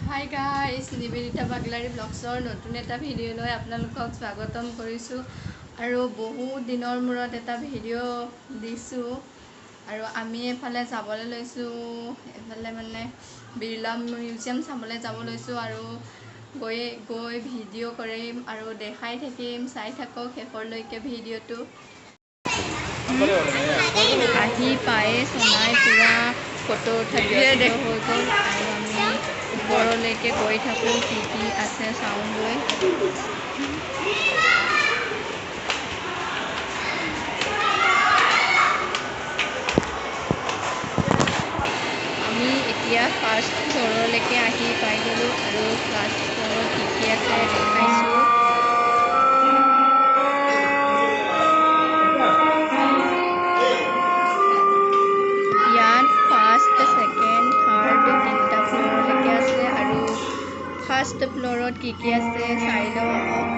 Hi guys, Nivedita Baglary ব্লগছৰ নতুন এটা ভিডিঅ'লৈ আপোনালোকক স্বাগতম কৰিছোঁ। আৰু বহুত দিনৰ মূৰত এটা ভিডিঅ' দিছোঁ। আৰু আমি এফালে যাবলৈ লৈছোঁ, এফালে মানে বিৰলা মিউজিয়াম চাবলৈ যাব লৈছোঁ। আৰু গৈ ভিডিঅ' কৰিম আৰু দেখাই থাকিম, চাই থাকক শেষৰলৈকে ভিডিঅ'টো। আহি পায়ে সোণাই পূৰা ফটো উঠাই হৈ গ'ল। আৰু আমি ওপৰলৈকে গৈ থাকোঁ, কি আছে চাওঁগৈ। আমি এতিয়া ফাৰ্ষ্ট ফ্ল'ৰলৈকে আহি পাই গ'লোঁ আৰু ফাৰ্ষ্ট ফ্ল'ৰত কি আছে দেখাইছোঁ। ইয়াত ফাৰ্ষ্ট, ছেকেণ্ড, থাৰ্ড তিনিটা ফ্ল'ৰলৈকে আছে। আৰু ফাৰ্ষ্ট ফ্ল'ৰত কি আছে চাই লওঁ আহক।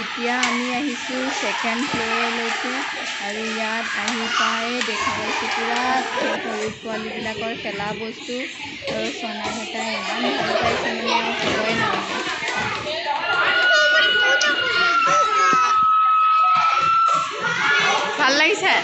এতিয়া আমি আহিছোঁ ছেকেণ্ড ফ্ল'ৰলৈকে। আৰু ইয়াত আহি পাই দেখা পাইছোঁ পূৰা সৰু পোৱালীবিলাকৰ খেলা বস্তু। আৰু চনা ভেটাই ইমান ভাল পাইছে মানে আৰু ক'বই নালাগে। ভাল লাগিছে।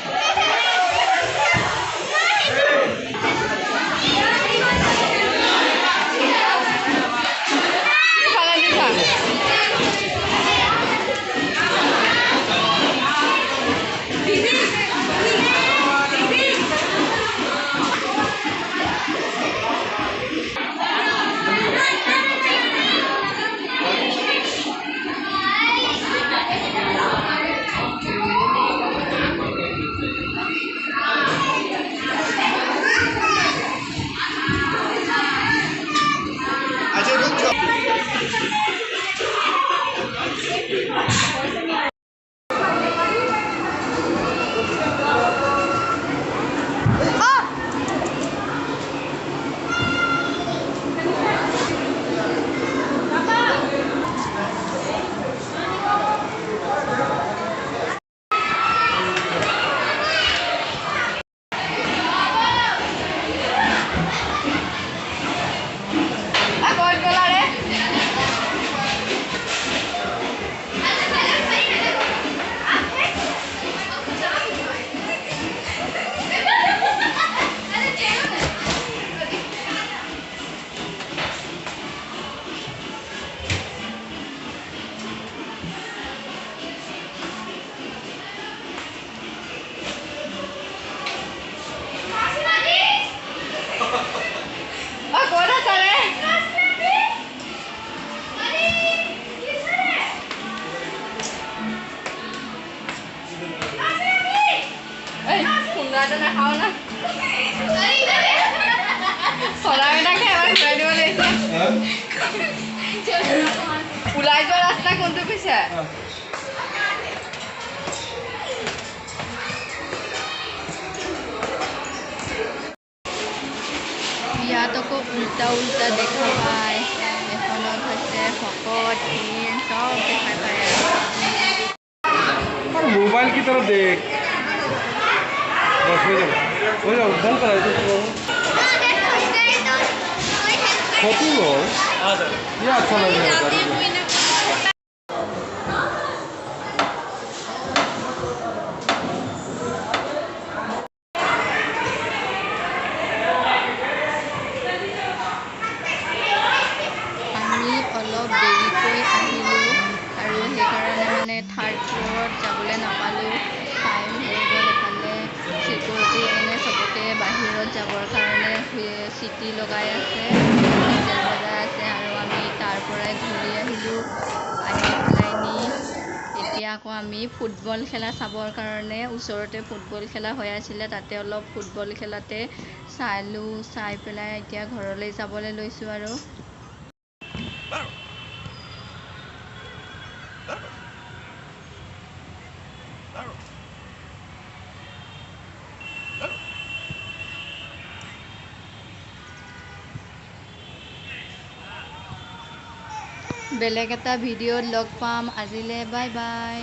নাখাওঁ না চলাবিলাকে এবাৰ ঘূৰাই দিব লাগিছে। ওলাই যোৱা ৰাস্তা কোনটো পিছে? ইয়াত আকৌ উল্টা উল্টা দেখা পায়। এখনত হৈছে শকত ক্ষীণ চব দেখা পায়। और मोबाइल की तरफ देख, बस हो जाओ बंद करा। ক্ষতি হ'ল কি আচ্ছা লাগে আমি অলপ দেৰিকৈ আহিলোঁ আৰু সেইকাৰণে মানে থাৰ্ড ফ্ল'ৰত যাবলৈ নাপালোঁ। টাইম হৈ গ'ল। এফালে চিকিউৰিটি মানে চবকে বাহিৰত যাবৰ কাৰণে চিটি লগাই আছে, হুইছেল বজাই আছে আৰু আমি তাৰ পৰাই ঘূৰি আহিলোঁ। আহি পেলাই এতিয়া আকৌ আমি ফুটবল খেলা চাবৰ কাৰণে ওচৰতে ফুটবল খেলা হৈ আছিলে, তাতে অলপ ফুটবল খেলাতে চালোঁ। চাই পেলাই এতিয়া ঘৰলৈ যাবলৈ লৈছোঁ আৰু। বেলেগ এটা ভিডিঅ'ত লগ পাম। আজিলৈ বাই বাই।